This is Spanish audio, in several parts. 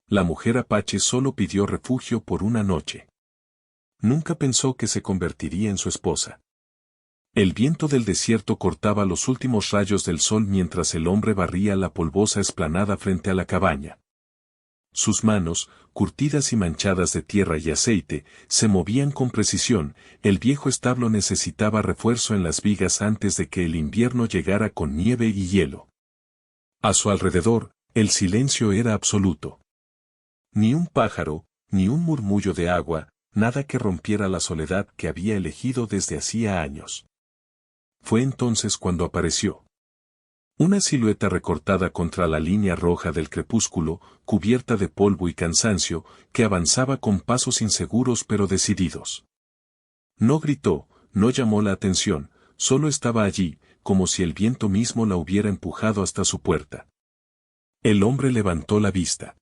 La mujer apache solo pidió refugio por una noche. Nunca pensó que se convertiría en su esposa. El viento del desierto cortaba los últimos rayos del sol mientras el hombre barría la polvosa explanada frente a la cabaña. Sus manos, curtidas y manchadas de tierra y aceite, se movían con precisión. El viejo establo necesitaba refuerzo en las vigas antes de que el invierno llegara con nieve y hielo. A su alrededor, el silencio era absoluto. Ni un pájaro, ni un murmullo de agua, nada que rompiera la soledad que había elegido desde hacía años. Fue entonces cuando apareció. Una silueta recortada contra la línea roja del crepúsculo, cubierta de polvo y cansancio, que avanzaba con pasos inseguros pero decididos. No gritó, no llamó la atención, solo estaba allí, como si el viento mismo la hubiera empujado hasta su puerta. El hombre levantó la vista.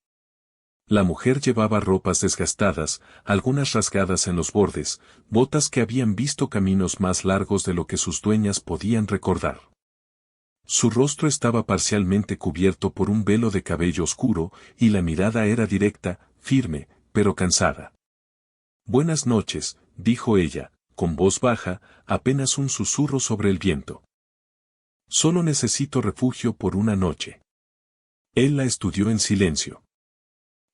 La mujer llevaba ropas desgastadas, algunas rasgadas en los bordes, botas que habían visto caminos más largos de lo que sus dueñas podían recordar. Su rostro estaba parcialmente cubierto por un velo de cabello oscuro, y la mirada era directa, firme, pero cansada. «Buenas noches», dijo ella, con voz baja, apenas un susurro sobre el viento. «Solo necesito refugio por una noche». Él la estudió en silencio.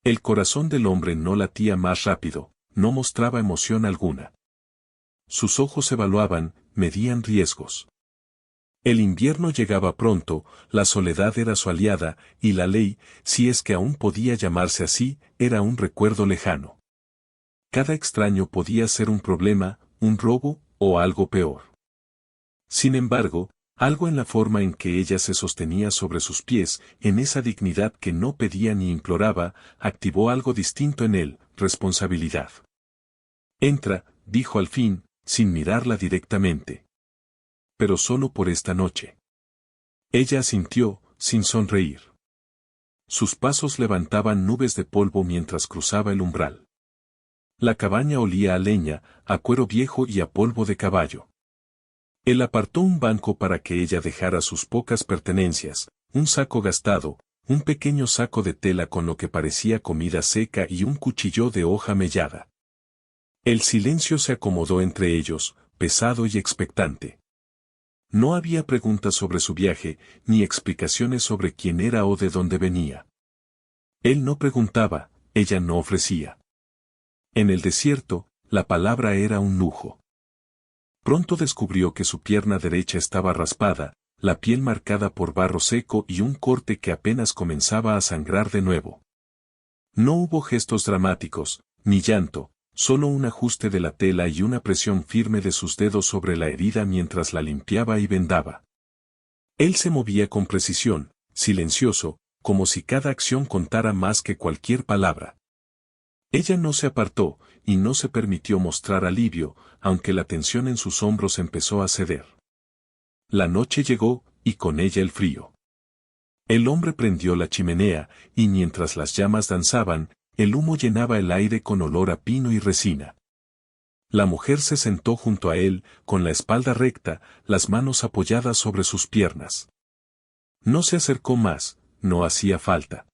El corazón del hombre no latía más rápido, no mostraba emoción alguna. Sus ojos evaluaban, medían riesgos. El invierno llegaba pronto, la soledad era su aliada, y la ley, si es que aún podía llamarse así, era un recuerdo lejano. Cada extraño podía ser un problema, un robo, o algo peor. Sin embargo, algo en la forma en que ella se sostenía sobre sus pies, en esa dignidad que no pedía ni imploraba, activó algo distinto en él, responsabilidad. «Entra», dijo al fin, sin mirarla directamente. «Pero solo por esta noche». Ella asintió, sin sonreír. Sus pasos levantaban nubes de polvo mientras cruzaba el umbral. La cabaña olía a leña, a cuero viejo y a polvo de caballo. Él apartó un banco para que ella dejara sus pocas pertenencias, un saco gastado, un pequeño saco de tela con lo que parecía comida seca y un cuchillo de hoja mellada. El silencio se acomodó entre ellos, pesado y expectante. No había preguntas sobre su viaje, ni explicaciones sobre quién era o de dónde venía. Él no preguntaba, ella no ofrecía. En el desierto, la palabra era un lujo. Pronto descubrió que su pierna derecha estaba raspada, la piel marcada por barro seco y un corte que apenas comenzaba a sangrar de nuevo. No hubo gestos dramáticos, ni llanto, solo un ajuste de la tela y una presión firme de sus dedos sobre la herida mientras la limpiaba y vendaba. Él se movía con precisión, silencioso, como si cada acción contara más que cualquier palabra. Ella no se apartó, y no se permitió mostrar alivio, aunque la tensión en sus hombros empezó a ceder. La noche llegó, y con ella el frío. El hombre prendió la chimenea, y mientras las llamas danzaban, el humo llenaba el aire con olor a pino y resina. La mujer se sentó junto a él, con la espalda recta, las manos apoyadas sobre sus piernas. No se acercó más, no hacía falta.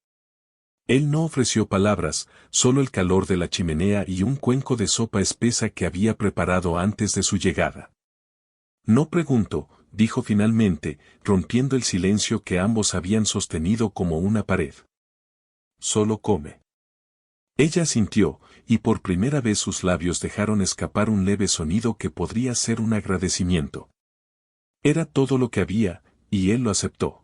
Él no ofreció palabras, solo el calor de la chimenea y un cuenco de sopa espesa que había preparado antes de su llegada. «No pregunto», dijo finalmente, rompiendo el silencio que ambos habían sostenido como una pared. «Solo come». Ella asintió, y por primera vez sus labios dejaron escapar un leve sonido que podría ser un agradecimiento. Era todo lo que había, y él lo aceptó.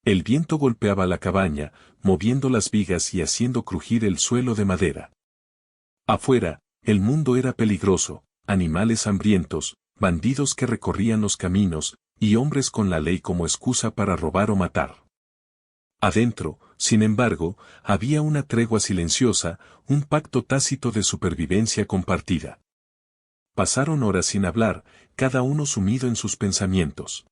El viento golpeaba la cabaña, moviendo las vigas y haciendo crujir el suelo de madera. Afuera, el mundo era peligroso, animales hambrientos, bandidos que recorrían los caminos, y hombres con la ley como excusa para robar o matar. Adentro, sin embargo, había una tregua silenciosa, un pacto tácito de supervivencia compartida. Pasaron horas sin hablar, cada uno sumido en sus pensamientos.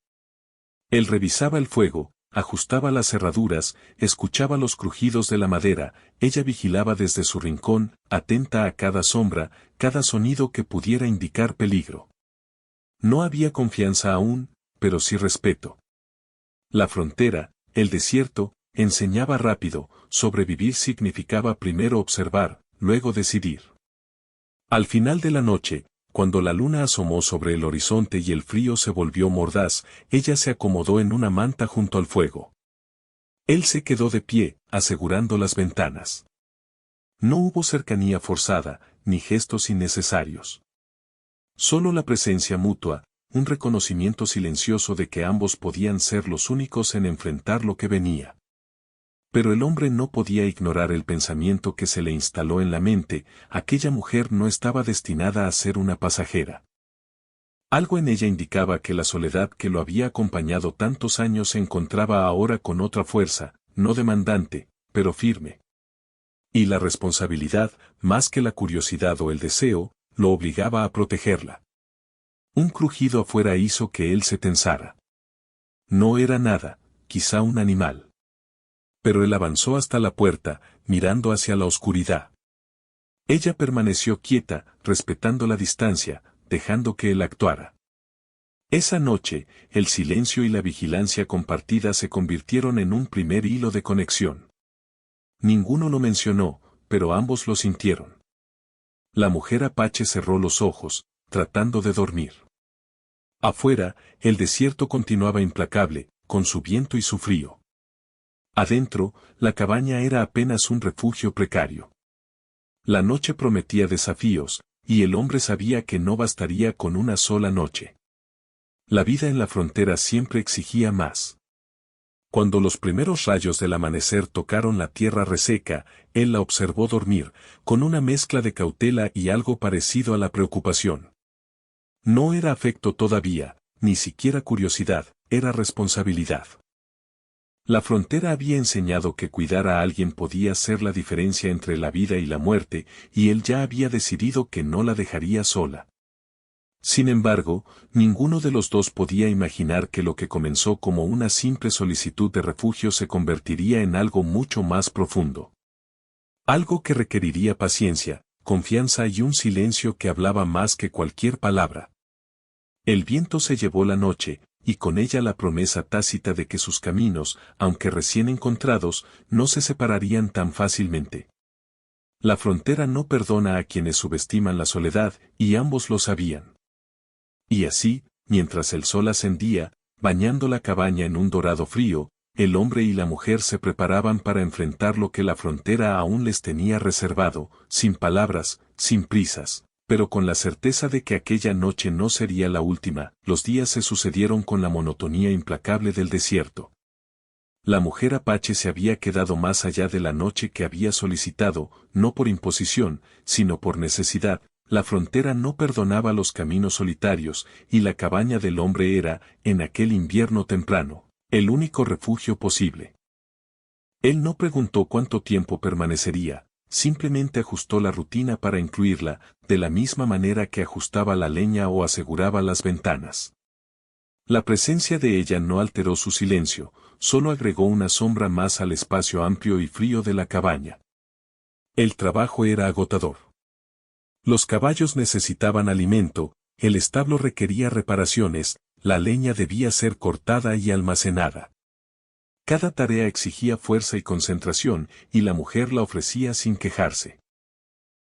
Él revisaba el fuego, ajustaba las cerraduras, escuchaba los crujidos de la madera, ella vigilaba desde su rincón, atenta a cada sombra, cada sonido que pudiera indicar peligro. No había confianza aún, pero sí respeto. La frontera, el desierto, enseñaba rápido, sobrevivir significaba primero observar, luego decidir. Al final de la noche, cuando la luna asomó sobre el horizonte y el frío se volvió mordaz, ella se acomodó en una manta junto al fuego. Él se quedó de pie, asegurando las ventanas. No hubo cercanía forzada, ni gestos innecesarios. Solo la presencia mutua, un reconocimiento silencioso de que ambos podían ser los únicos en enfrentar lo que venía. Pero el hombre no podía ignorar el pensamiento que se le instaló en la mente: aquella mujer no estaba destinada a ser una pasajera. Algo en ella indicaba que la soledad que lo había acompañado tantos años se encontraba ahora con otra fuerza, no demandante, pero firme. Y la responsabilidad, más que la curiosidad o el deseo, lo obligaba a protegerla. Un crujido afuera hizo que él se tensara. No era nada, quizá un animal. Pero él avanzó hasta la puerta, mirando hacia la oscuridad. Ella permaneció quieta, respetando la distancia, dejando que él actuara. Esa noche, el silencio y la vigilancia compartida se convirtieron en un primer hilo de conexión. Ninguno lo mencionó, pero ambos lo sintieron. La mujer apache cerró los ojos, tratando de dormir. Afuera, el desierto continuaba implacable, con su viento y su frío. Adentro, la cabaña era apenas un refugio precario. La noche prometía desafíos, y el hombre sabía que no bastaría con una sola noche. La vida en la frontera siempre exigía más. Cuando los primeros rayos del amanecer tocaron la tierra reseca, él la observó dormir, con una mezcla de cautela y algo parecido a la preocupación. No era afecto todavía, ni siquiera curiosidad, era responsabilidad. La frontera había enseñado que cuidar a alguien podía ser la diferencia entre la vida y la muerte, y él ya había decidido que no la dejaría sola. Sin embargo, ninguno de los dos podía imaginar que lo que comenzó como una simple solicitud de refugio se convertiría en algo mucho más profundo. Algo que requeriría paciencia, confianza y un silencio que hablaba más que cualquier palabra. El viento se llevó la noche, y con ella la promesa tácita de que sus caminos, aunque recién encontrados, no se separarían tan fácilmente. La frontera no perdona a quienes subestiman la soledad, y ambos lo sabían. Y así, mientras el sol ascendía, bañando la cabaña en un dorado frío, el hombre y la mujer se preparaban para enfrentar lo que la frontera aún les tenía reservado, sin palabras, sin prisas, pero con la certeza de que aquella noche no sería la última. Los días se sucedieron con la monotonía implacable del desierto. La mujer apache se había quedado más allá de la noche que había solicitado, no por imposición, sino por necesidad. La frontera no perdonaba los caminos solitarios, y la cabaña del hombre era, en aquel invierno temprano, el único refugio posible. Él no preguntó cuánto tiempo permanecería, simplemente ajustó la rutina para incluirla, de la misma manera que ajustaba la leña o aseguraba las ventanas. La presencia de ella no alteró su silencio, solo agregó una sombra más al espacio amplio y frío de la cabaña. El trabajo era agotador. Los caballos necesitaban alimento, el establo requería reparaciones, la leña debía ser cortada y almacenada. Cada tarea exigía fuerza y concentración, y la mujer la ofrecía sin quejarse.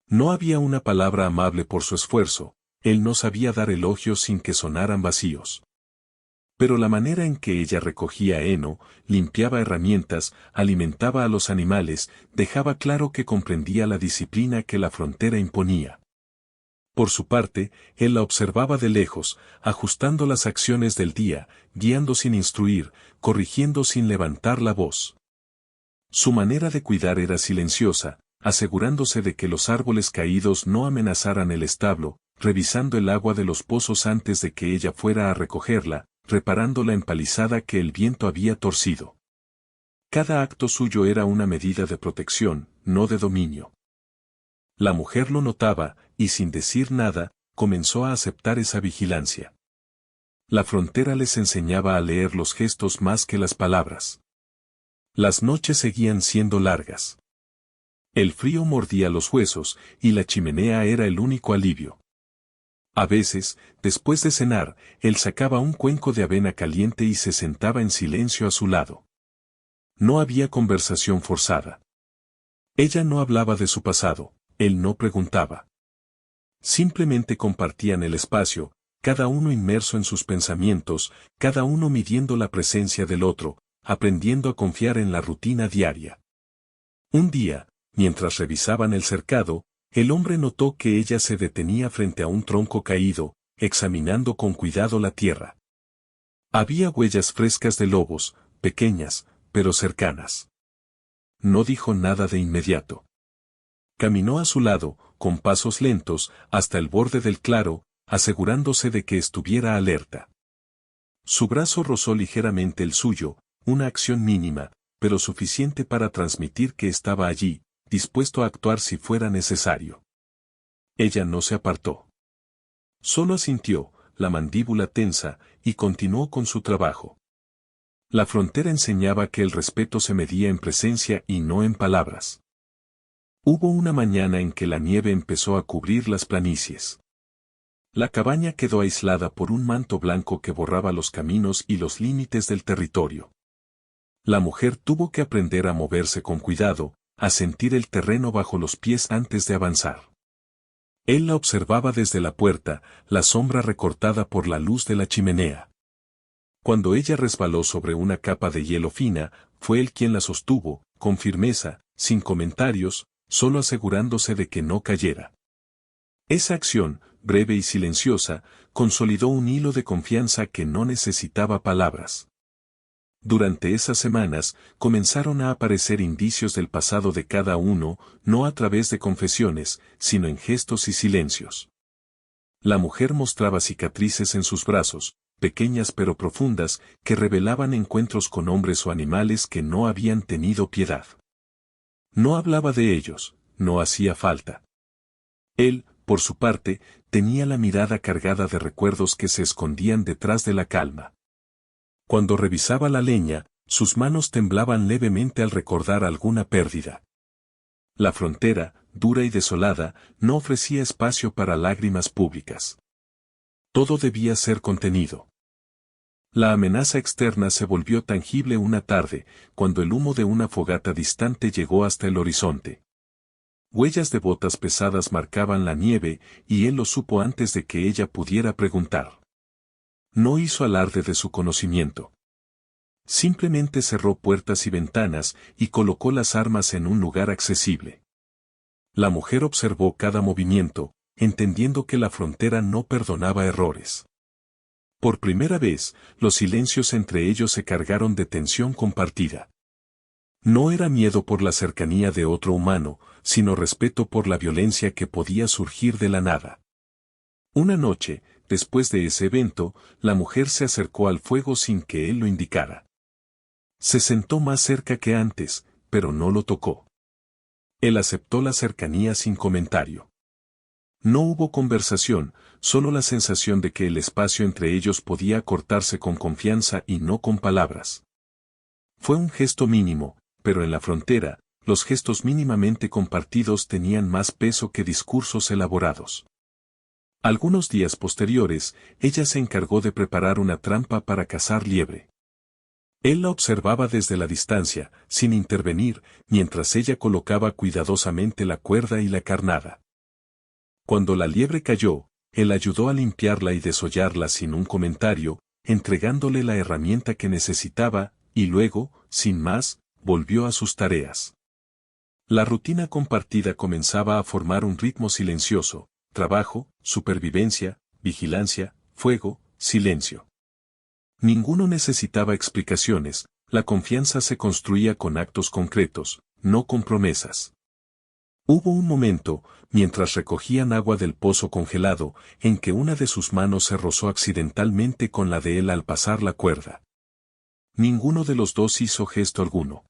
No había una palabra amable por su esfuerzo, él no sabía dar elogios sin que sonaran vacíos. Pero la manera en que ella recogía heno, limpiaba herramientas, alimentaba a los animales, dejaba claro que comprendía la disciplina que la frontera imponía. Por su parte, él la observaba de lejos, ajustando las acciones del día, guiando sin instruir, corrigiendo sin levantar la voz. Su manera de cuidar era silenciosa, asegurándose de que los árboles caídos no amenazaran el establo, revisando el agua de los pozos antes de que ella fuera a recogerla, reparando la empalizada que el viento había torcido. Cada acto suyo era una medida de protección, no de dominio. La mujer lo notaba, y sin decir nada, comenzó a aceptar esa vigilancia. La frontera les enseñaba a leer los gestos más que las palabras. Las noches seguían siendo largas. El frío mordía los huesos, y la chimenea era el único alivio. A veces, después de cenar, él sacaba un cuenco de avena caliente y se sentaba en silencio a su lado. No había conversación forzada. Ella no hablaba de su pasado, él no preguntaba. Simplemente compartían el espacio, cada uno inmerso en sus pensamientos, cada uno midiendo la presencia del otro, aprendiendo a confiar en la rutina diaria. Un día, mientras revisaban el cercado, el hombre notó que ella se detenía frente a un tronco caído, examinando con cuidado la tierra. Había huellas frescas de lobos, pequeñas, pero cercanas. No dijo nada de inmediato. Caminó a su lado, con pasos lentos, hasta el borde del claro, asegurándose de que estuviera alerta. Su brazo rozó ligeramente el suyo, una acción mínima, pero suficiente para transmitir que estaba allí, dispuesto a actuar si fuera necesario. Ella no se apartó. Solo asintió, la mandíbula tensa, y continuó con su trabajo. La frontera enseñaba que el respeto se medía en presencia y no en palabras. Hubo una mañana en que la nieve empezó a cubrir las planicies. La cabaña quedó aislada por un manto blanco que borraba los caminos y los límites del territorio. La mujer tuvo que aprender a moverse con cuidado, a sentir el terreno bajo los pies antes de avanzar. Él la observaba desde la puerta, la sombra recortada por la luz de la chimenea. Cuando ella resbaló sobre una capa de hielo fina, fue él quien la sostuvo, con firmeza, sin comentarios, solo asegurándose de que no cayera. Esa acción, breve y silenciosa, consolidó un hilo de confianza que no necesitaba palabras. Durante esas semanas, comenzaron a aparecer indicios del pasado de cada uno, no a través de confesiones, sino en gestos y silencios. La mujer mostraba cicatrices en sus brazos, pequeñas pero profundas, que revelaban encuentros con hombres o animales que no habían tenido piedad. No hablaba de ellos, no hacía falta. Él, por su parte, tenía la mirada cargada de recuerdos que se escondían detrás de la calma. Cuando revisaba la leña, sus manos temblaban levemente al recordar alguna pérdida. La frontera, dura y desolada, no ofrecía espacio para lágrimas públicas. Todo debía ser contenido. La amenaza externa se volvió tangible una tarde, cuando el humo de una fogata distante llegó hasta el horizonte. Huellas de botas pesadas marcaban la nieve, y él lo supo antes de que ella pudiera preguntar. No hizo alarde de su conocimiento. Simplemente cerró puertas y ventanas, y colocó las armas en un lugar accesible. La mujer observó cada movimiento, entendiendo que la frontera no perdonaba errores. Por primera vez, los silencios entre ellos se cargaron de tensión compartida. No era miedo por la cercanía de otro humano, sino respeto por la violencia que podía surgir de la nada. Una noche, después de ese evento, la mujer se acercó al fuego sin que él lo indicara. Se sentó más cerca que antes, pero no lo tocó. Él aceptó la cercanía sin comentario. No hubo conversación, solo la sensación de que el espacio entre ellos podía cortarse con confianza y no con palabras. Fue un gesto mínimo, pero en la frontera, los gestos mínimamente compartidos tenían más peso que discursos elaborados. Algunos días posteriores, ella se encargó de preparar una trampa para cazar liebre. Él la observaba desde la distancia, sin intervenir, mientras ella colocaba cuidadosamente la cuerda y la carnada. Cuando la liebre cayó, él ayudó a limpiarla y desollarla sin un comentario, entregándole la herramienta que necesitaba, y luego, sin más, volvió a sus tareas. La rutina compartida comenzaba a formar un ritmo silencioso: trabajo, supervivencia, vigilancia, fuego, silencio. Ninguno necesitaba explicaciones, la confianza se construía con actos concretos, no con promesas. Hubo un momento, mientras recogían agua del pozo congelado, en que una de sus manos se rozó accidentalmente con la de él al pasar la cuerda. Ninguno de los dos hizo gesto alguno.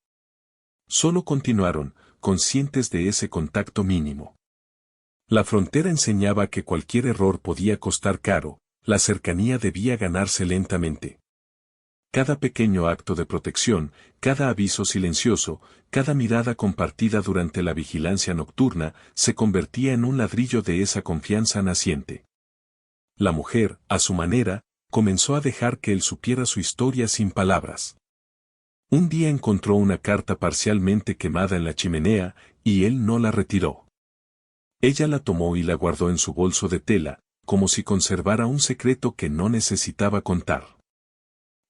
Solo continuaron, conscientes de ese contacto mínimo. La frontera enseñaba que cualquier error podía costar caro, la cercanía debía ganarse lentamente. Cada pequeño acto de protección, cada aviso silencioso, cada mirada compartida durante la vigilancia nocturna, se convertía en un ladrillo de esa confianza naciente. La mujer, a su manera, comenzó a dejar que él supiera su historia sin palabras. Un día encontró una carta parcialmente quemada en la chimenea, y él no la retiró. Ella la tomó y la guardó en su bolso de tela, como si conservara un secreto que no necesitaba contar.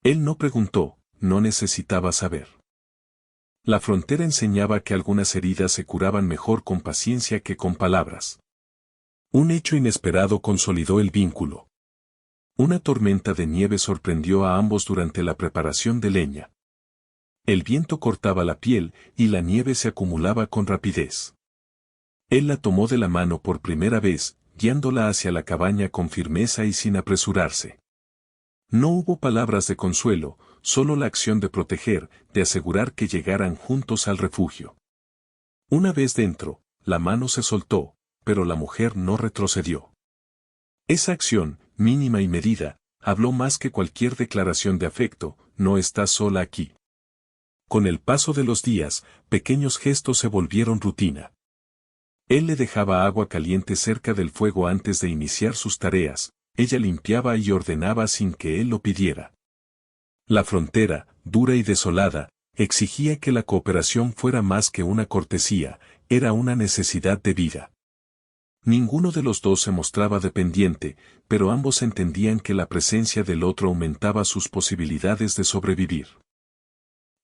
Él no preguntó, no necesitaba saber. La frontera enseñaba que algunas heridas se curaban mejor con paciencia que con palabras. Un hecho inesperado consolidó el vínculo. Una tormenta de nieve sorprendió a ambos durante la preparación de leña. El viento cortaba la piel y la nieve se acumulaba con rapidez. Él la tomó de la mano por primera vez, guiándola hacia la cabaña con firmeza y sin apresurarse. No hubo palabras de consuelo, solo la acción de proteger, de asegurar que llegaran juntos al refugio. Una vez dentro, la mano se soltó, pero la mujer no retrocedió. Esa acción, mínima y medida, habló más que cualquier declaración de afecto: no estás sola aquí. Con el paso de los días, pequeños gestos se volvieron rutina. Él le dejaba agua caliente cerca del fuego antes de iniciar sus tareas, ella limpiaba y ordenaba sin que él lo pidiera. La frontera, dura y desolada, exigía que la cooperación fuera más que una cortesía, era una necesidad de vida. Ninguno de los dos se mostraba dependiente, pero ambos entendían que la presencia del otro aumentaba sus posibilidades de sobrevivir.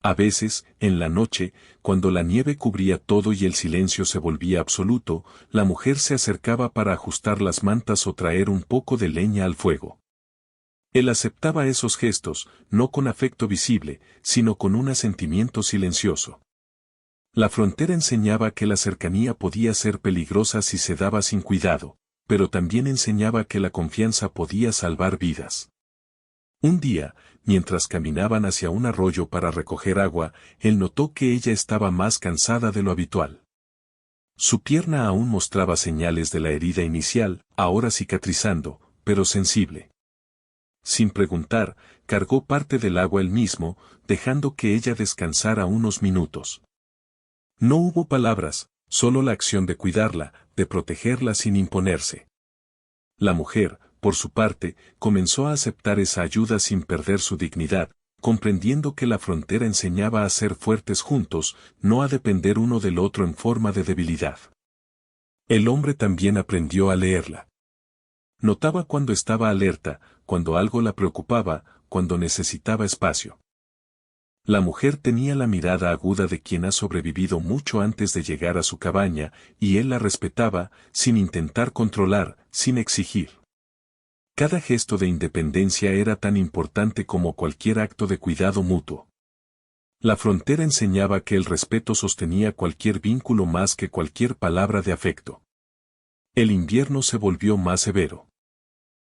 A veces, en la noche, cuando la nieve cubría todo y el silencio se volvía absoluto, la mujer se acercaba para ajustar las mantas o traer un poco de leña al fuego. Él aceptaba esos gestos, no con afecto visible, sino con un asentimiento silencioso. La frontera enseñaba que la cercanía podía ser peligrosa si se daba sin cuidado, pero también enseñaba que la confianza podía salvar vidas. Un día, mientras caminaban hacia un arroyo para recoger agua, él notó que ella estaba más cansada de lo habitual. Su pierna aún mostraba señales de la herida inicial, ahora cicatrizando, pero sensible. Sin preguntar, cargó parte del agua él mismo, dejando que ella descansara unos minutos. No hubo palabras, solo la acción de cuidarla, de protegerla sin imponerse. La mujer, por su parte, comenzó a aceptar esa ayuda sin perder su dignidad, comprendiendo que la frontera enseñaba a ser fuertes juntos, no a depender uno del otro en forma de debilidad. El hombre también aprendió a leerla. Notaba cuando estaba alerta, cuando algo la preocupaba, cuando necesitaba espacio. La mujer tenía la mirada aguda de quien ha sobrevivido mucho antes de llegar a su cabaña, y él la respetaba, sin intentar controlar, sin exigir. Cada gesto de independencia era tan importante como cualquier acto de cuidado mutuo. La frontera enseñaba que el respeto sostenía cualquier vínculo más que cualquier palabra de afecto. El invierno se volvió más severo.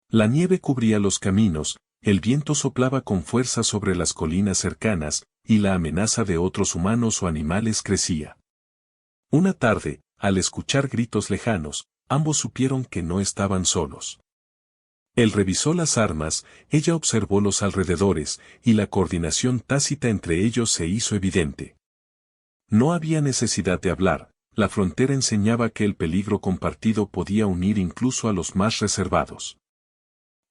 La nieve cubría los caminos, el viento soplaba con fuerza sobre las colinas cercanas, y la amenaza de otros humanos o animales crecía. Una tarde, al escuchar gritos lejanos, ambos supieron que no estaban solos. Él revisó las armas, ella observó los alrededores, y la coordinación tácita entre ellos se hizo evidente. No había necesidad de hablar, la frontera enseñaba que el peligro compartido podía unir incluso a los más reservados.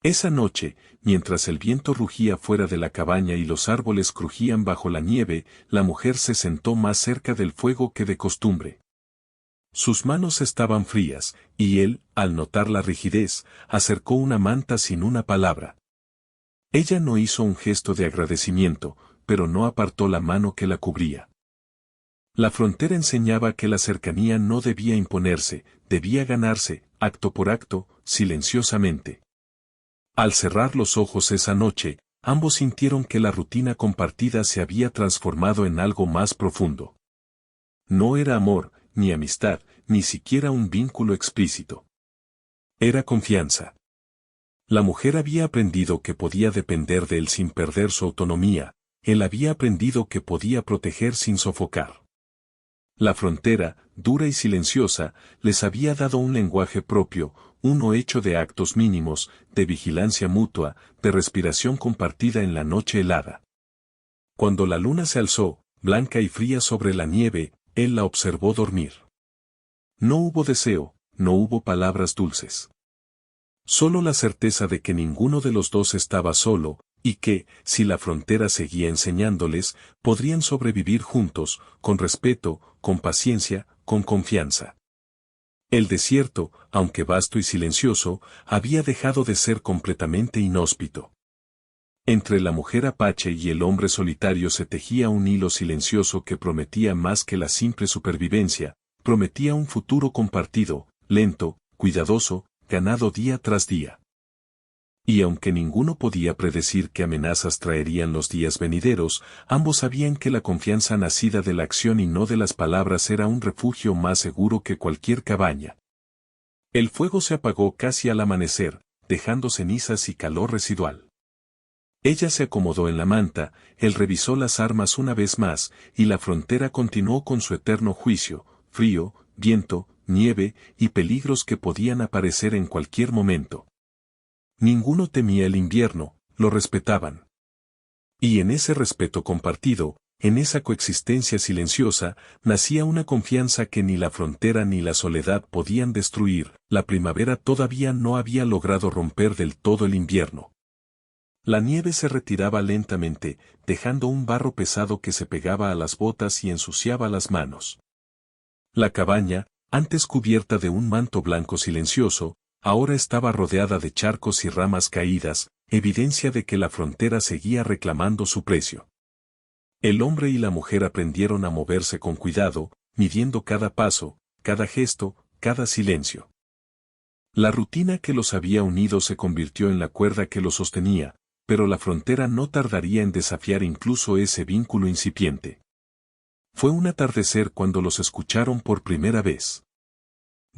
Esa noche, mientras el viento rugía fuera de la cabaña y los árboles crujían bajo la nieve, la mujer se sentó más cerca del fuego que de costumbre. Sus manos estaban frías, y él, al notar la rigidez, acercó una manta sin una palabra. Ella no hizo un gesto de agradecimiento, pero no apartó la mano que la cubría. La frontera enseñaba que la cercanía no debía imponerse, debía ganarse, acto por acto, silenciosamente. Al cerrar los ojos esa noche, ambos sintieron que la rutina compartida se había transformado en algo más profundo. No era amor, ni amistad, ni siquiera un vínculo explícito. Era confianza. La mujer había aprendido que podía depender de él sin perder su autonomía, él había aprendido que podía proteger sin sofocar. La frontera, dura y silenciosa, les había dado un lenguaje propio, uno hecho de actos mínimos, de vigilancia mutua, de respiración compartida en la noche helada. Cuando la luna se alzó, blanca y fría sobre la nieve, él la observó dormir. No hubo deseo, no hubo palabras dulces. Solo la certeza de que ninguno de los dos estaba solo, y que, si la frontera seguía enseñándoles, podrían sobrevivir juntos, con respeto, con paciencia, con confianza. El desierto, aunque vasto y silencioso, había dejado de ser completamente inhóspito. Entre la mujer apache y el hombre solitario se tejía un hilo silencioso que prometía más que la simple supervivencia, prometía un futuro compartido, lento, cuidadoso, ganado día tras día. Y aunque ninguno podía predecir qué amenazas traerían los días venideros, ambos sabían que la confianza nacida de la acción y no de las palabras era un refugio más seguro que cualquier cabaña. El fuego se apagó casi al amanecer, dejando cenizas y calor residual. Ella se acomodó en la manta, él revisó las armas una vez más, y la frontera continuó con su eterno juicio, frío, viento, nieve y peligros que podían aparecer en cualquier momento. Ninguno temía el invierno, lo respetaban. Y en ese respeto compartido, en esa coexistencia silenciosa, nacía una confianza que ni la frontera ni la soledad podían destruir. La primavera todavía no había logrado romper del todo el invierno. La nieve se retiraba lentamente, dejando un barro pesado que se pegaba a las botas y ensuciaba las manos. La cabaña, antes cubierta de un manto blanco silencioso, ahora estaba rodeada de charcos y ramas caídas, evidencia de que la frontera seguía reclamando su precio. El hombre y la mujer aprendieron a moverse con cuidado, midiendo cada paso, cada gesto, cada silencio. La rutina que los había unido se convirtió en la cuerda que los sostenía, pero la frontera no tardaría en desafiar incluso ese vínculo incipiente. Fue un atardecer cuando los escucharon por primera vez.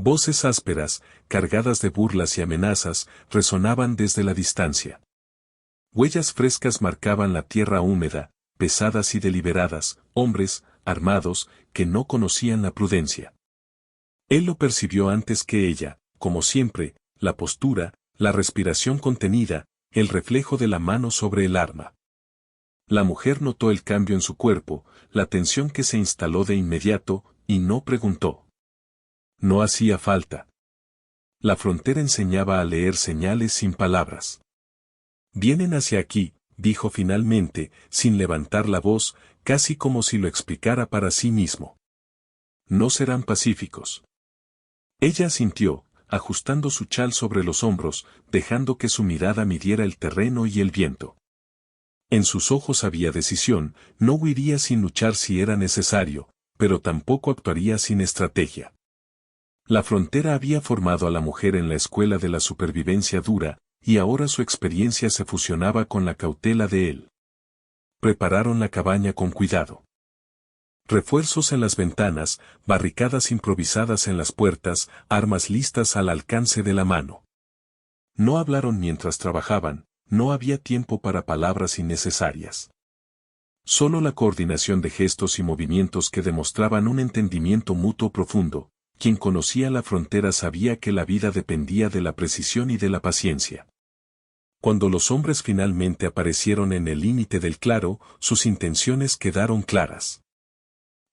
Voces ásperas, cargadas de burlas y amenazas, resonaban desde la distancia. Huellas frescas marcaban la tierra húmeda, pesadas y deliberadas, hombres, armados, que no conocían la prudencia. Él lo percibió antes que ella, como siempre, la postura, la respiración contenida, el reflejo de la mano sobre el arma. La mujer notó el cambio en su cuerpo, la tensión que se instaló de inmediato, y no preguntó. No hacía falta. La frontera enseñaba a leer señales sin palabras. Vienen hacia aquí, dijo finalmente, sin levantar la voz, casi como si lo explicara para sí mismo. No serán pacíficos. Ella asintió, ajustando su chal sobre los hombros, dejando que su mirada midiera el terreno y el viento. En sus ojos había decisión, no huiría sin luchar si era necesario, pero tampoco actuaría sin estrategia. La frontera había formado a la mujer en la escuela de la supervivencia dura, y ahora su experiencia se fusionaba con la cautela de él. Prepararon la cabaña con cuidado. Refuerzos en las ventanas, barricadas improvisadas en las puertas, armas listas al alcance de la mano. No hablaron mientras trabajaban, no había tiempo para palabras innecesarias. Solo la coordinación de gestos y movimientos que demostraban un entendimiento mutuo profundo. Quien conocía la frontera sabía que la vida dependía de la precisión y de la paciencia. Cuando los hombres finalmente aparecieron en el límite del claro, sus intenciones quedaron claras.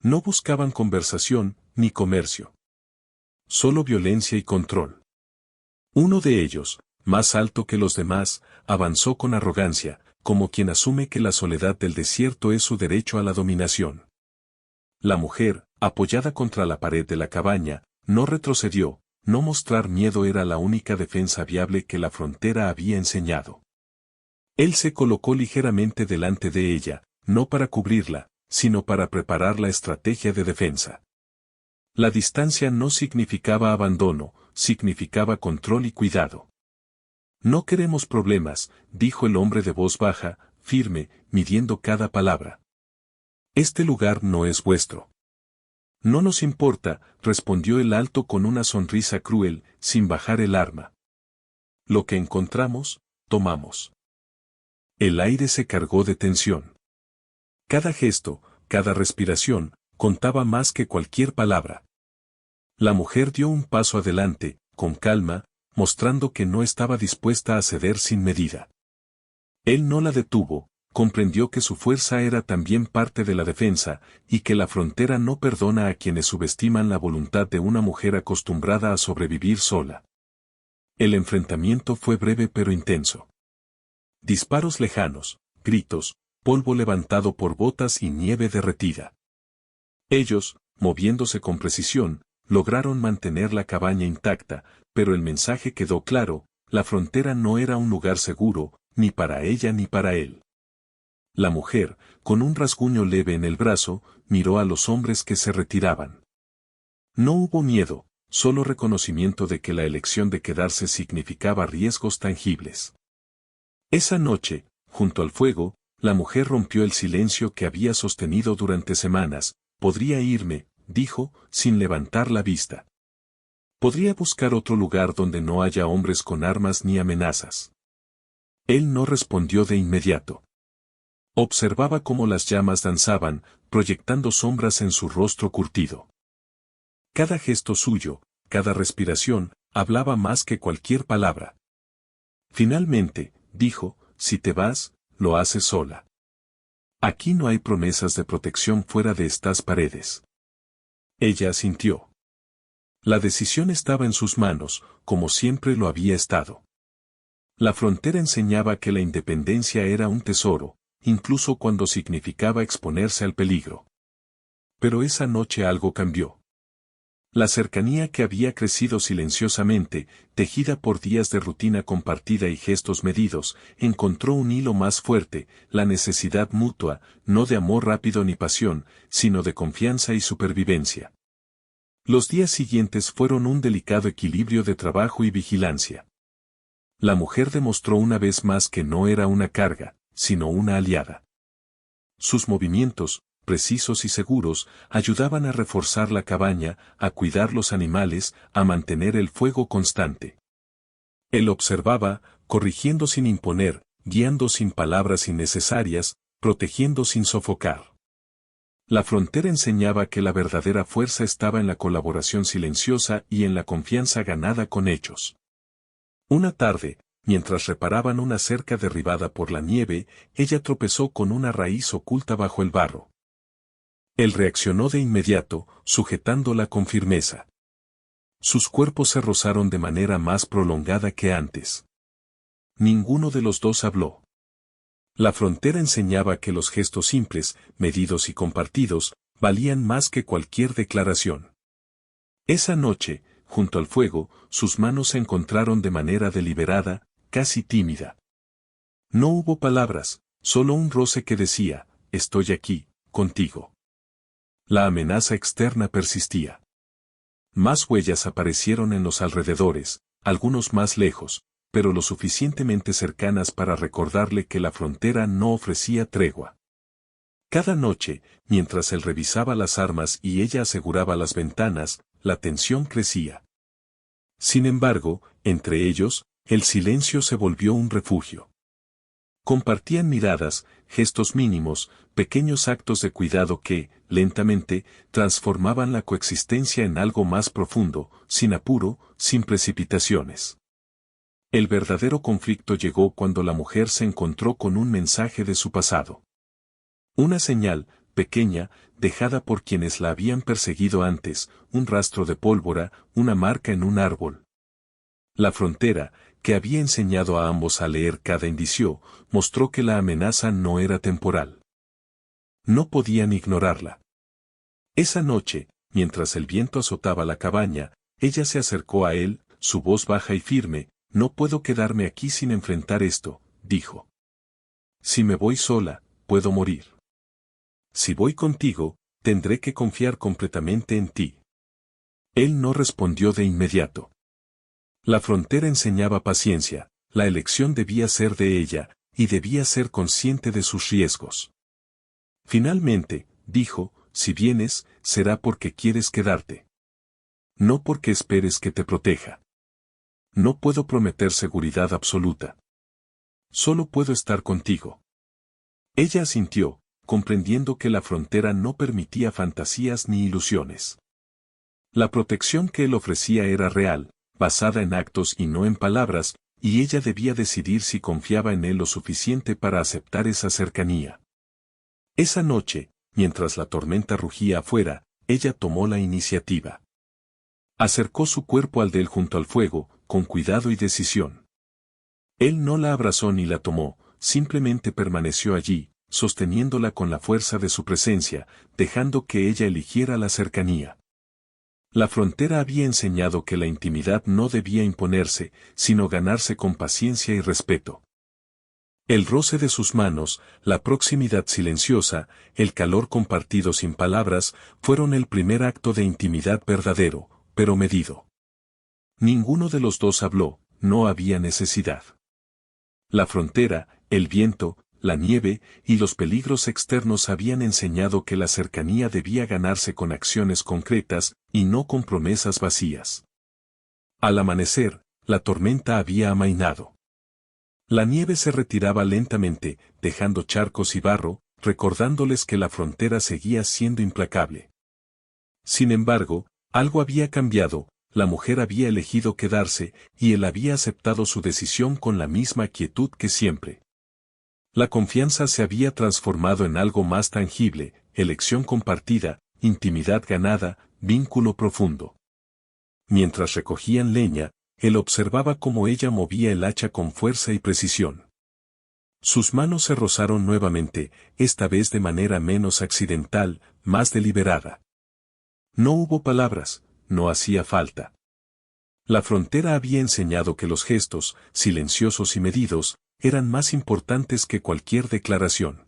No buscaban conversación, ni comercio. Solo violencia y control. Uno de ellos, más alto que los demás, avanzó con arrogancia, como quien asume que la soledad del desierto es su derecho a la dominación. La mujer, apoyada contra la pared de la cabaña, no retrocedió, no mostrar miedo era la única defensa viable que la frontera había enseñado. Él se colocó ligeramente delante de ella, no para cubrirla, sino para preparar la estrategia de defensa. La distancia no significaba abandono, significaba control y cuidado. No queremos problemas, dijo el hombre de voz baja, firme, midiendo cada palabra. Este lugar no es vuestro. No nos importa, respondió el alto con una sonrisa cruel, sin bajar el arma. Lo que encontramos, tomamos. El aire se cargó de tensión. Cada gesto, cada respiración, contaba más que cualquier palabra. La mujer dio un paso adelante, con calma, mostrando que no estaba dispuesta a ceder sin medida. Él no la detuvo, comprendió que su fuerza era también parte de la defensa, y que la frontera no perdona a quienes subestiman la voluntad de una mujer acostumbrada a sobrevivir sola. El enfrentamiento fue breve pero intenso. Disparos lejanos, gritos, polvo levantado por botas y nieve derretida. Ellos, moviéndose con precisión, lograron mantener la cabaña intacta, pero el mensaje quedó claro: la frontera no era un lugar seguro, ni para ella ni para él. La mujer, con un rasguño leve en el brazo, miró a los hombres que se retiraban. No hubo miedo, solo reconocimiento de que la elección de quedarse significaba riesgos tangibles. Esa noche, junto al fuego, la mujer rompió el silencio que había sostenido durante semanas. «Podría irme», dijo, sin levantar la vista. «Podría buscar otro lugar donde no haya hombres con armas ni amenazas». Él no respondió de inmediato. Observaba cómo las llamas danzaban, proyectando sombras en su rostro curtido. Cada gesto suyo, cada respiración, hablaba más que cualquier palabra. Finalmente, dijo: «Si te vas, lo haces sola. Aquí no hay promesas de protección fuera de estas paredes». Ella asintió. La decisión estaba en sus manos, como siempre lo había estado. La frontera enseñaba que la independencia era un tesoro, incluso cuando significaba exponerse al peligro. Pero esa noche algo cambió. La cercanía que había crecido silenciosamente, tejida por días de rutina compartida y gestos medidos, encontró un hilo más fuerte: la necesidad mutua, no de amor rápido ni pasión, sino de confianza y supervivencia. Los días siguientes fueron un delicado equilibrio de trabajo y vigilancia. La mujer demostró una vez más que no era una carga, sino una aliada. Sus movimientos, precisos y seguros, ayudaban a reforzar la cabaña, a cuidar los animales, a mantener el fuego constante. Él observaba, corrigiendo sin imponer, guiando sin palabras innecesarias, protegiendo sin sofocar. La frontera enseñaba que la verdadera fuerza estaba en la colaboración silenciosa y en la confianza ganada con hechos. Una tarde, mientras reparaban una cerca derribada por la nieve, ella tropezó con una raíz oculta bajo el barro. Él reaccionó de inmediato, sujetándola con firmeza. Sus cuerpos se rozaron de manera más prolongada que antes. Ninguno de los dos habló. La frontera enseñaba que los gestos simples, medidos y compartidos, valían más que cualquier declaración. Esa noche, junto al fuego, sus manos se encontraron de manera deliberada, casi tímida. No hubo palabras, solo un roce que decía: «Estoy aquí, contigo». La amenaza externa persistía. Más huellas aparecieron en los alrededores, algunos más lejos, pero lo suficientemente cercanas para recordarle que la frontera no ofrecía tregua. Cada noche, mientras él revisaba las armas y ella aseguraba las ventanas, la tensión crecía. Sin embargo, entre ellos, el silencio se volvió un refugio. Compartían miradas, gestos mínimos, pequeños actos de cuidado que, lentamente, transformaban la coexistencia en algo más profundo, sin apuro, sin precipitaciones. El verdadero conflicto llegó cuando la mujer se encontró con un mensaje de su pasado. Una señal, pequeña, dejada por quienes la habían perseguido antes, un rastro de pólvora, una marca en un árbol. La frontera, que había enseñado a ambos a leer cada indicio, mostró que la amenaza no era temporal. No podían ignorarla. Esa noche, mientras el viento azotaba la cabaña, ella se acercó a él, su voz baja y firme: «No puedo quedarme aquí sin enfrentar esto», dijo. «Si me voy sola, puedo morir. Si voy contigo, tendré que confiar completamente en ti». Él no respondió de inmediato. La frontera enseñaba paciencia, la elección debía ser de ella, y debía ser consciente de sus riesgos. Finalmente, dijo: «Si vienes, será porque quieres quedarte. No porque esperes que te proteja. No puedo prometer seguridad absoluta. Solo puedo estar contigo». Ella asintió, comprendiendo que la frontera no permitía fantasías ni ilusiones. La protección que él ofrecía era real, basada en actos y no en palabras, y ella debía decidir si confiaba en él lo suficiente para aceptar esa cercanía. Esa noche, mientras la tormenta rugía afuera, ella tomó la iniciativa. Acercó su cuerpo al de él junto al fuego, con cuidado y decisión. Él no la abrazó ni la tomó, simplemente permaneció allí, sosteniéndola con la fuerza de su presencia, dejando que ella eligiera la cercanía. La frontera había enseñado que la intimidad no debía imponerse, sino ganarse con paciencia y respeto. El roce de sus manos, la proximidad silenciosa, el calor compartido sin palabras, fueron el primer acto de intimidad verdadero, pero medido. Ninguno de los dos habló, no había necesidad. La frontera, el viento, la nieve y los peligros externos habían enseñado que la cercanía debía ganarse con acciones concretas y no con promesas vacías. Al amanecer, la tormenta había amainado. La nieve se retiraba lentamente, dejando charcos y barro, recordándoles que la frontera seguía siendo implacable. Sin embargo, algo había cambiado, la mujer había elegido quedarse, y él había aceptado su decisión con la misma quietud que siempre. La confianza se había transformado en algo más tangible, elección compartida, intimidad ganada, vínculo profundo. Mientras recogían leña, él observaba cómo ella movía el hacha con fuerza y precisión. Sus manos se rozaron nuevamente, esta vez de manera menos accidental, más deliberada. No hubo palabras, no hacía falta. La frontera había enseñado que los gestos, silenciosos y medidos, eran más importantes que cualquier declaración.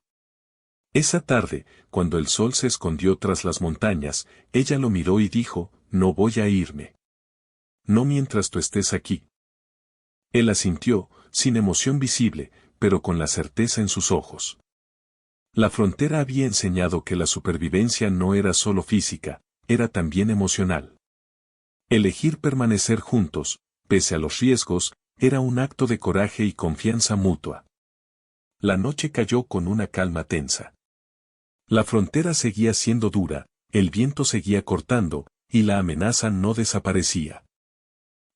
Esa tarde, cuando el sol se escondió tras las montañas, ella lo miró y dijo, «No voy a irme. No mientras tú estés aquí». Él asintió, sin emoción visible, pero con la certeza en sus ojos. La frontera había enseñado que la supervivencia no era solo física, era también emocional. Elegir permanecer juntos, pese a los riesgos, era un acto de coraje y confianza mutua. La noche cayó con una calma tensa. La frontera seguía siendo dura, el viento seguía cortando, y la amenaza no desaparecía.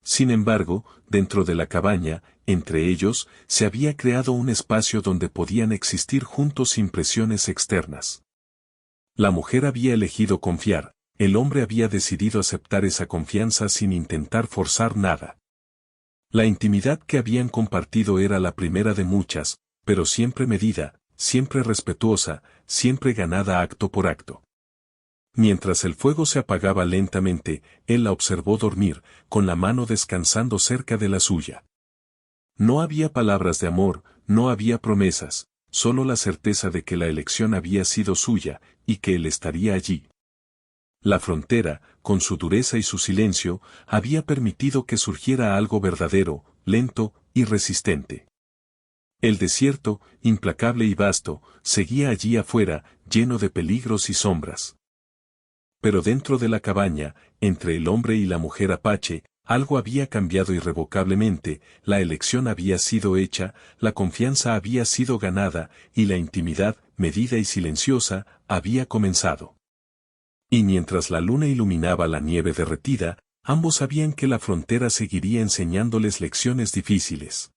Sin embargo, dentro de la cabaña, entre ellos, se había creado un espacio donde podían existir juntos sin presiones externas. La mujer había elegido confiar, el hombre había decidido aceptar esa confianza sin intentar forzar nada. La intimidad que habían compartido era la primera de muchas, pero siempre medida, siempre respetuosa, siempre ganada acto por acto. Mientras el fuego se apagaba lentamente, él la observó dormir, con la mano descansando cerca de la suya. No había palabras de amor, no había promesas, solo la certeza de que la elección había sido suya, y que él estaría allí. La frontera, con su dureza y su silencio, había permitido que surgiera algo verdadero, lento y resistente. El desierto, implacable y vasto, seguía allí afuera, lleno de peligros y sombras. Pero dentro de la cabaña, entre el hombre y la mujer apache, algo había cambiado irrevocablemente, la elección había sido hecha, la confianza había sido ganada, y la intimidad, medida y silenciosa, había comenzado. Y mientras la luna iluminaba la nieve derretida, ambos sabían que la frontera seguiría enseñándoles lecciones difíciles.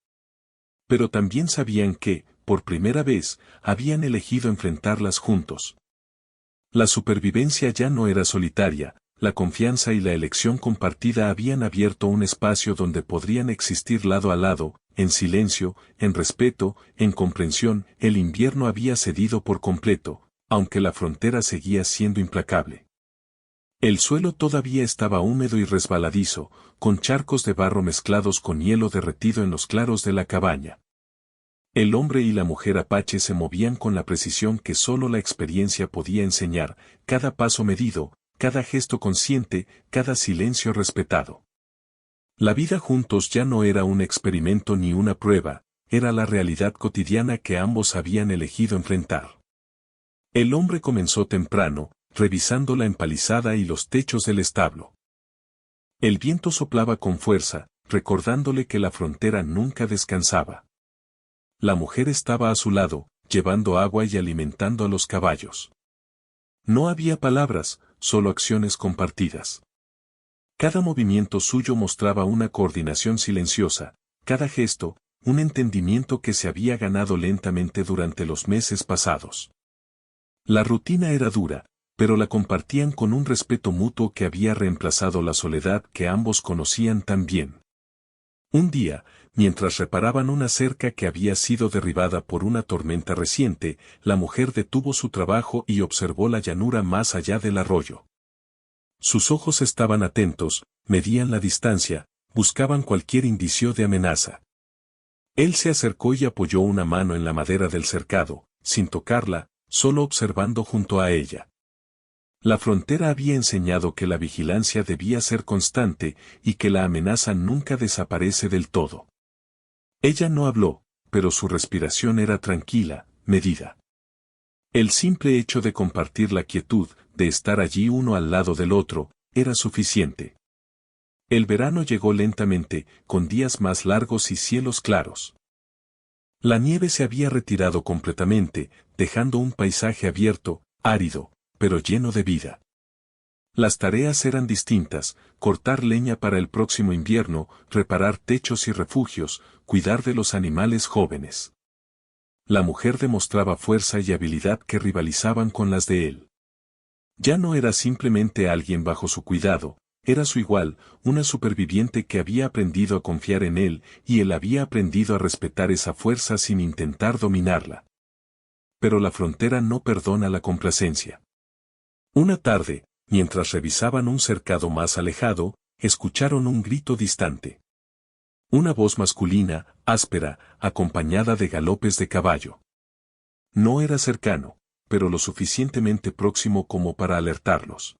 Pero también sabían que, por primera vez, habían elegido enfrentarlas juntos. La supervivencia ya no era solitaria, la confianza y la elección compartida habían abierto un espacio donde podrían existir lado a lado, en silencio, en respeto, en comprensión. El invierno había cedido por completo, aunque la frontera seguía siendo implacable. El suelo todavía estaba húmedo y resbaladizo, con charcos de barro mezclados con hielo derretido en los claros de la cabaña. El hombre y la mujer apache se movían con la precisión que solo la experiencia podía enseñar, cada paso medido, cada gesto consciente, cada silencio respetado. La vida juntos ya no era un experimento ni una prueba, era la realidad cotidiana que ambos habían elegido enfrentar. El hombre comenzó temprano, revisando la empalizada y los techos del establo. El viento soplaba con fuerza, recordándole que la frontera nunca descansaba. La mujer estaba a su lado, llevando agua y alimentando a los caballos. No había palabras, solo acciones compartidas. Cada movimiento suyo mostraba una coordinación silenciosa, cada gesto, un entendimiento que se había ganado lentamente durante los meses pasados. La rutina era dura, pero la compartían con un respeto mutuo que había reemplazado la soledad que ambos conocían tan bien. Un día, mientras reparaban una cerca que había sido derribada por una tormenta reciente, la mujer detuvo su trabajo y observó la llanura más allá del arroyo. Sus ojos estaban atentos, medían la distancia, buscaban cualquier indicio de amenaza. Él se acercó y apoyó una mano en la madera del cercado, sin tocarla, solo observando junto a ella. La frontera había enseñado que la vigilancia debía ser constante y que la amenaza nunca desaparece del todo. Ella no habló, pero su respiración era tranquila, medida. El simple hecho de compartir la quietud, de estar allí uno al lado del otro, era suficiente. El verano llegó lentamente, con días más largos y cielos claros. La nieve se había retirado completamente, dejando un paisaje abierto, árido, pero lleno de vida. Las tareas eran distintas: cortar leña para el próximo invierno, reparar techos y refugios, cuidar de los animales jóvenes. La mujer demostraba fuerza y habilidad que rivalizaban con las de él. Ya no era simplemente alguien bajo su cuidado, era su igual, una superviviente que había aprendido a confiar en él, y él había aprendido a respetar esa fuerza sin intentar dominarla. Pero la frontera no perdona la complacencia. Una tarde, mientras revisaban un cercado más alejado, escucharon un grito distante. Una voz masculina, áspera, acompañada de galopes de caballo. No era cercano, pero lo suficientemente próximo como para alertarlos.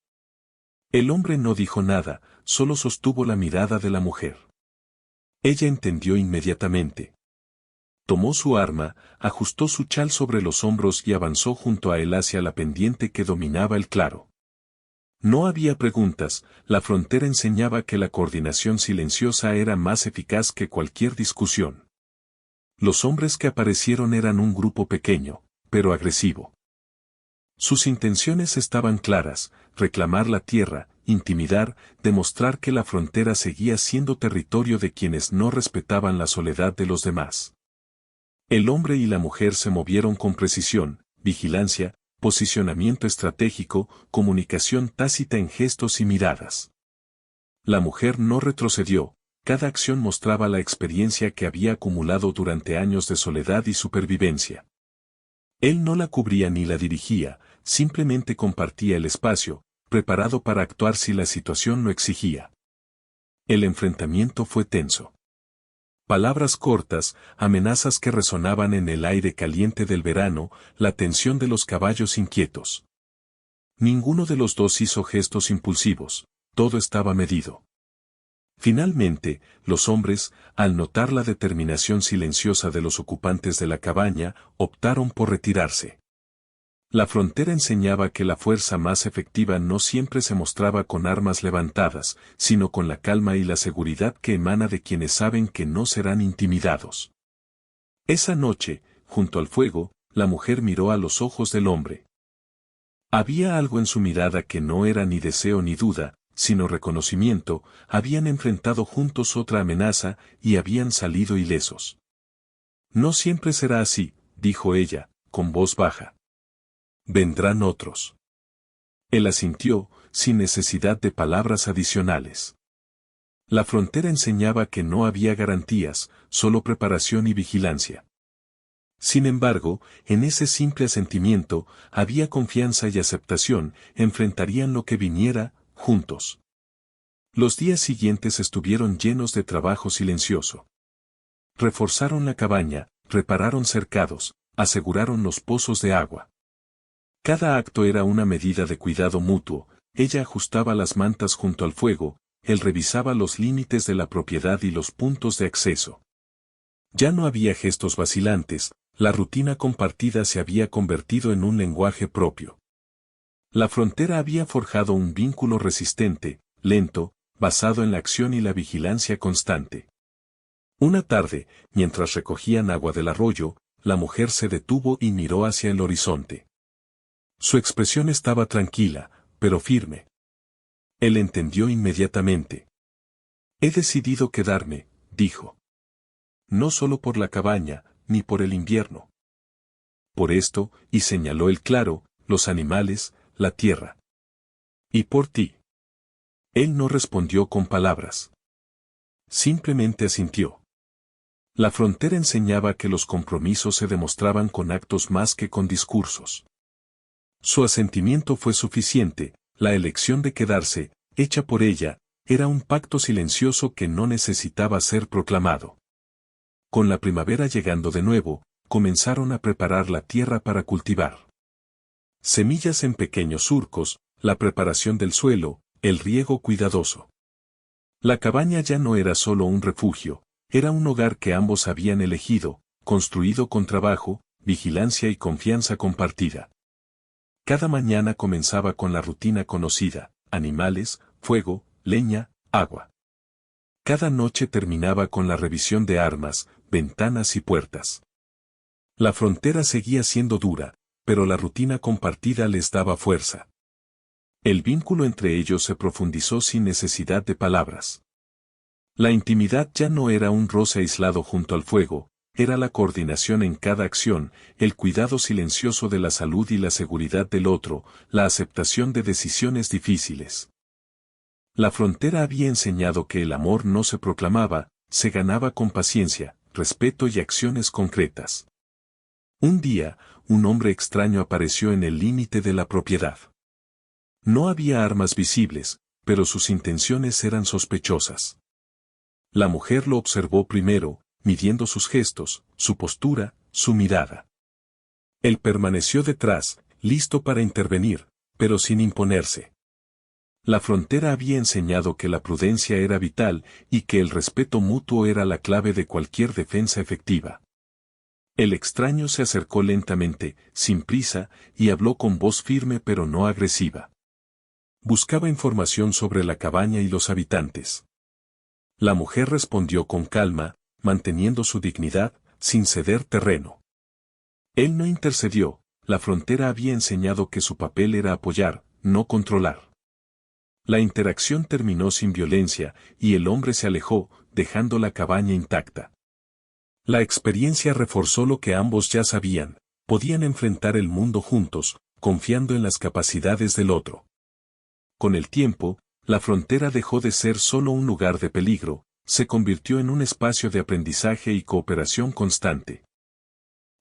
El hombre no dijo nada, solo sostuvo la mirada de la mujer. Ella entendió inmediatamente. Tomó su arma, ajustó su chal sobre los hombros y avanzó junto a él hacia la pendiente que dominaba el claro. No había preguntas, la frontera enseñaba que la coordinación silenciosa era más eficaz que cualquier discusión. Los hombres que aparecieron eran un grupo pequeño, pero agresivo. Sus intenciones estaban claras: reclamar la tierra, intimidar, demostrar que la frontera seguía siendo territorio de quienes no respetaban la soledad de los demás. El hombre y la mujer se movieron con precisión, vigilancia, posicionamiento estratégico, comunicación tácita en gestos y miradas. La mujer no retrocedió, cada acción mostraba la experiencia que había acumulado durante años de soledad y supervivencia. Él no la cubría ni la dirigía, simplemente compartía el espacio, preparado para actuar si la situación lo exigía. El enfrentamiento fue tenso. Palabras cortas, amenazas que resonaban en el aire caliente del verano, la tensión de los caballos inquietos. Ninguno de los dos hizo gestos impulsivos, todo estaba medido. Finalmente, los hombres, al notar la determinación silenciosa de los ocupantes de la cabaña, optaron por retirarse. La frontera enseñaba que la fuerza más efectiva no siempre se mostraba con armas levantadas, sino con la calma y la seguridad que emana de quienes saben que no serán intimidados. Esa noche, junto al fuego, la mujer miró a los ojos del hombre. Había algo en su mirada que no era ni deseo ni duda, sino reconocimiento: habían enfrentado juntos otra amenaza y habían salido ilesos. No siempre será así, dijo ella, con voz baja. Vendrán otros. Él asintió, sin necesidad de palabras adicionales. La frontera enseñaba que no había garantías, solo preparación y vigilancia. Sin embargo, en ese simple asentimiento, había confianza y aceptación: enfrentarían lo que viniera, juntos. Los días siguientes estuvieron llenos de trabajo silencioso. Reforzaron la cabaña, repararon cercados, aseguraron los pozos de agua. Cada acto era una medida de cuidado mutuo: ella ajustaba las mantas junto al fuego, él revisaba los límites de la propiedad y los puntos de acceso. Ya no había gestos vacilantes, la rutina compartida se había convertido en un lenguaje propio. La frontera había forjado un vínculo resistente, lento, basado en la acción y la vigilancia constante. Una tarde, mientras recogían agua del arroyo, la mujer se detuvo y miró hacia el horizonte. Su expresión estaba tranquila, pero firme. Él entendió inmediatamente. He decidido quedarme, dijo. No solo por la cabaña, ni por el invierno. Por esto, y señaló el claro, los animales, la tierra. Y por ti. Él no respondió con palabras. Simplemente asintió. La frontera enseñaba que los compromisos se demostraban con actos más que con discursos. Su asentimiento fue suficiente, la elección de quedarse, hecha por ella, era un pacto silencioso que no necesitaba ser proclamado. Con la primavera llegando de nuevo, comenzaron a preparar la tierra para cultivar. Semillas en pequeños surcos, la preparación del suelo, el riego cuidadoso. La cabaña ya no era solo un refugio, era un hogar que ambos habían elegido, construido con trabajo, vigilancia y confianza compartida. Cada mañana comenzaba con la rutina conocida, animales, fuego, leña, agua. Cada noche terminaba con la revisión de armas, ventanas y puertas. La frontera seguía siendo dura, pero la rutina compartida les daba fuerza. El vínculo entre ellos se profundizó sin necesidad de palabras. La intimidad ya no era un roce aislado junto al fuego, era la coordinación en cada acción, el cuidado silencioso de la salud y la seguridad del otro, la aceptación de decisiones difíciles. La frontera había enseñado que el amor no se proclamaba, se ganaba con paciencia, respeto y acciones concretas. Un día, un hombre extraño apareció en el límite de la propiedad. No había armas visibles, pero sus intenciones eran sospechosas. La mujer lo observó primero, midiendo sus gestos, su postura, su mirada. Él permaneció detrás, listo para intervenir, pero sin imponerse. La frontera había enseñado que la prudencia era vital y que el respeto mutuo era la clave de cualquier defensa efectiva. El extraño se acercó lentamente, sin prisa, y habló con voz firme pero no agresiva. Buscaba información sobre la cabaña y los habitantes. La mujer respondió con calma, manteniendo su dignidad, sin ceder terreno. Él no intercedió, la frontera había enseñado que su papel era apoyar, no controlar. La interacción terminó sin violencia, y el hombre se alejó, dejando la cabaña intacta. La experiencia reforzó lo que ambos ya sabían, podían enfrentar el mundo juntos, confiando en las capacidades del otro. Con el tiempo, la frontera dejó de ser solo un lugar de peligro, se convirtió en un espacio de aprendizaje y cooperación constante.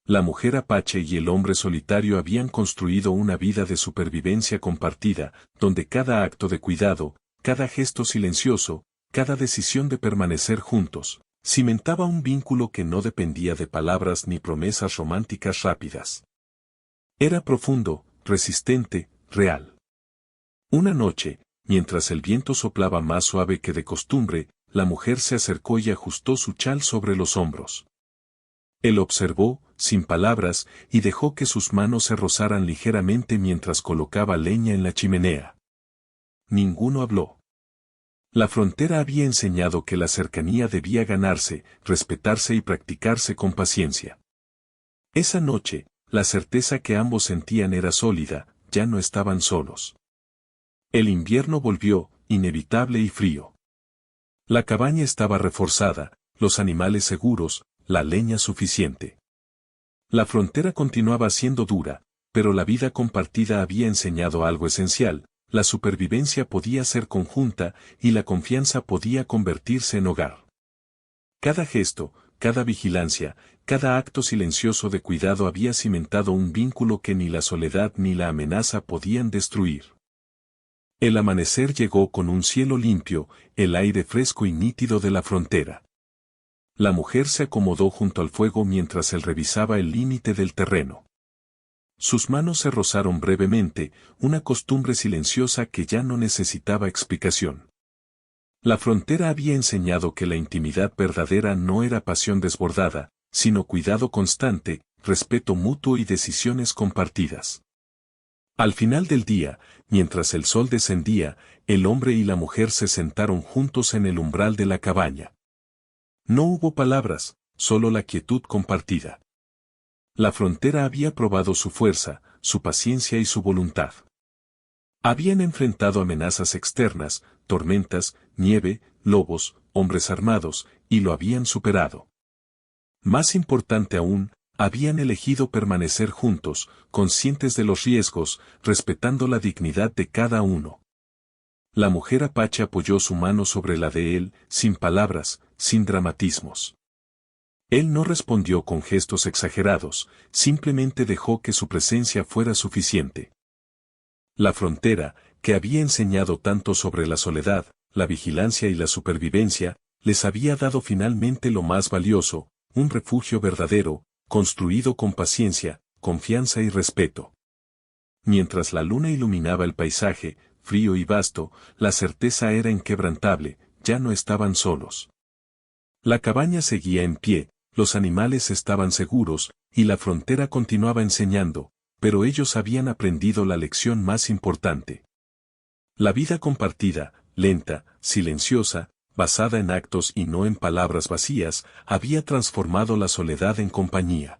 La mujer apache y el hombre solitario habían construido una vida de supervivencia compartida, donde cada acto de cuidado, cada gesto silencioso, cada decisión de permanecer juntos, cimentaba un vínculo que no dependía de palabras ni promesas románticas rápidas. Era profundo, resistente, real. Una noche, mientras el viento soplaba más suave que de costumbre, la mujer se acercó y ajustó su chal sobre los hombros. Él observó, sin palabras, y dejó que sus manos se rozaran ligeramente mientras colocaba leña en la chimenea. Ninguno habló. La frontera había enseñado que la cercanía debía ganarse, respetarse y practicarse con paciencia. Esa noche, la certeza que ambos sentían era sólida, ya no estaban solos. El invierno volvió, inevitable y frío. La cabaña estaba reforzada, los animales seguros, la leña suficiente. La frontera continuaba siendo dura, pero la vida compartida había enseñado algo esencial, la supervivencia podía ser conjunta y la confianza podía convertirse en hogar. Cada gesto, cada vigilancia, cada acto silencioso de cuidado había cimentado un vínculo que ni la soledad ni la amenaza podían destruir. El amanecer llegó con un cielo limpio, el aire fresco y nítido de la frontera. La mujer se acomodó junto al fuego mientras él revisaba el límite del terreno. Sus manos se rozaron brevemente, una costumbre silenciosa que ya no necesitaba explicación. La frontera había enseñado que la intimidad verdadera no era pasión desbordada, sino cuidado constante, respeto mutuo y decisiones compartidas. Al final del día, mientras el sol descendía, el hombre y la mujer se sentaron juntos en el umbral de la cabaña. No hubo palabras, solo la quietud compartida. La frontera había probado su fuerza, su paciencia y su voluntad. Habían enfrentado amenazas externas, tormentas, nieve, lobos, hombres armados, y lo habían superado. Más importante aún, habían elegido permanecer juntos, conscientes de los riesgos, respetando la dignidad de cada uno. La mujer apache apoyó su mano sobre la de él, sin palabras, sin dramatismos. Él no respondió con gestos exagerados, simplemente dejó que su presencia fuera suficiente. La frontera, que había enseñado tanto sobre la soledad, la vigilancia y la supervivencia, les había dado finalmente lo más valioso, un refugio verdadero, construido con paciencia, confianza y respeto. Mientras la luna iluminaba el paisaje, frío y vasto, la certeza era inquebrantable, ya no estaban solos. La cabaña seguía en pie, los animales estaban seguros, y la frontera continuaba enseñando, pero ellos habían aprendido la lección más importante. La vida compartida, lenta, silenciosa, basada en actos y no en palabras vacías, había transformado la soledad en compañía.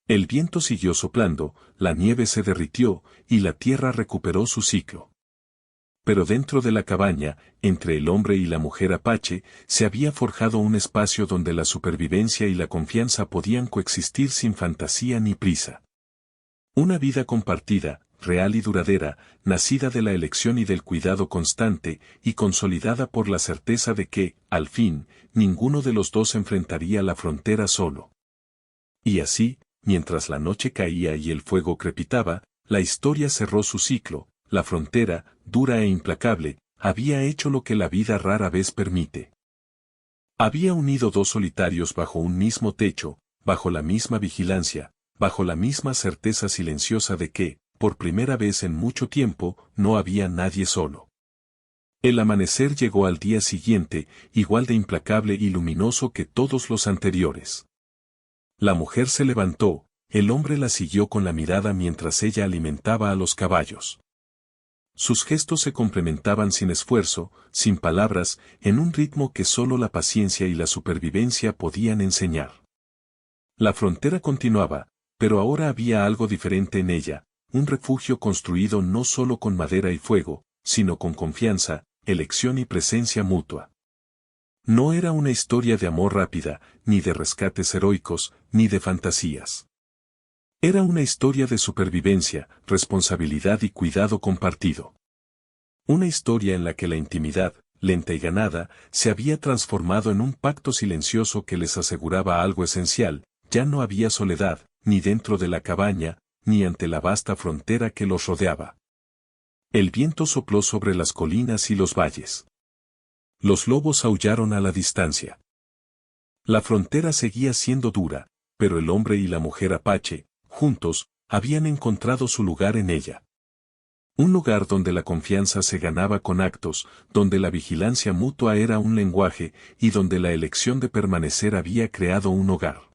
El viento siguió soplando, la nieve se derritió, y la tierra recuperó su ciclo. Pero dentro de la cabaña, entre el hombre y la mujer apache, se había forjado un espacio donde la supervivencia y la confianza podían coexistir sin fantasía ni prisa. Una vida compartida, real y duradera, nacida de la elección y del cuidado constante, y consolidada por la certeza de que, al fin, ninguno de los dos enfrentaría la frontera solo. Y así, mientras la noche caía y el fuego crepitaba, la historia cerró su ciclo. La frontera, dura e implacable, había hecho lo que la vida rara vez permite. Había unido dos solitarios bajo un mismo techo, bajo la misma vigilancia, bajo la misma certeza silenciosa de que, por primera vez en mucho tiempo, no había nadie solo. El amanecer llegó al día siguiente, igual de implacable y luminoso que todos los anteriores. La mujer se levantó, el hombre la siguió con la mirada mientras ella alimentaba a los caballos. Sus gestos se complementaban sin esfuerzo, sin palabras, en un ritmo que solo la paciencia y la supervivencia podían enseñar. La frontera continuaba, pero ahora había algo diferente en ella, un refugio construido no solo con madera y fuego, sino con confianza, elección y presencia mutua. No era una historia de amor rápida, ni de rescates heroicos, ni de fantasías. Era una historia de supervivencia, responsabilidad y cuidado compartido. Una historia en la que la intimidad, lenta y ganada, se había transformado en un pacto silencioso que les aseguraba algo esencial: ya no había soledad, ni dentro de la cabaña, ni ante la vasta frontera que los rodeaba. El viento sopló sobre las colinas y los valles. Los lobos aullaron a la distancia. La frontera seguía siendo dura, pero el hombre y la mujer apache, juntos, habían encontrado su lugar en ella. Un lugar donde la confianza se ganaba con actos, donde la vigilancia mutua era un lenguaje, y donde la elección de permanecer había creado un hogar.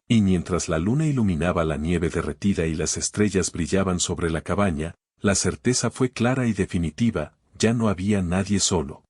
Y mientras la luna iluminaba la nieve derretida y las estrellas brillaban sobre la cabaña, la certeza fue clara y definitiva: ya no había nadie solo.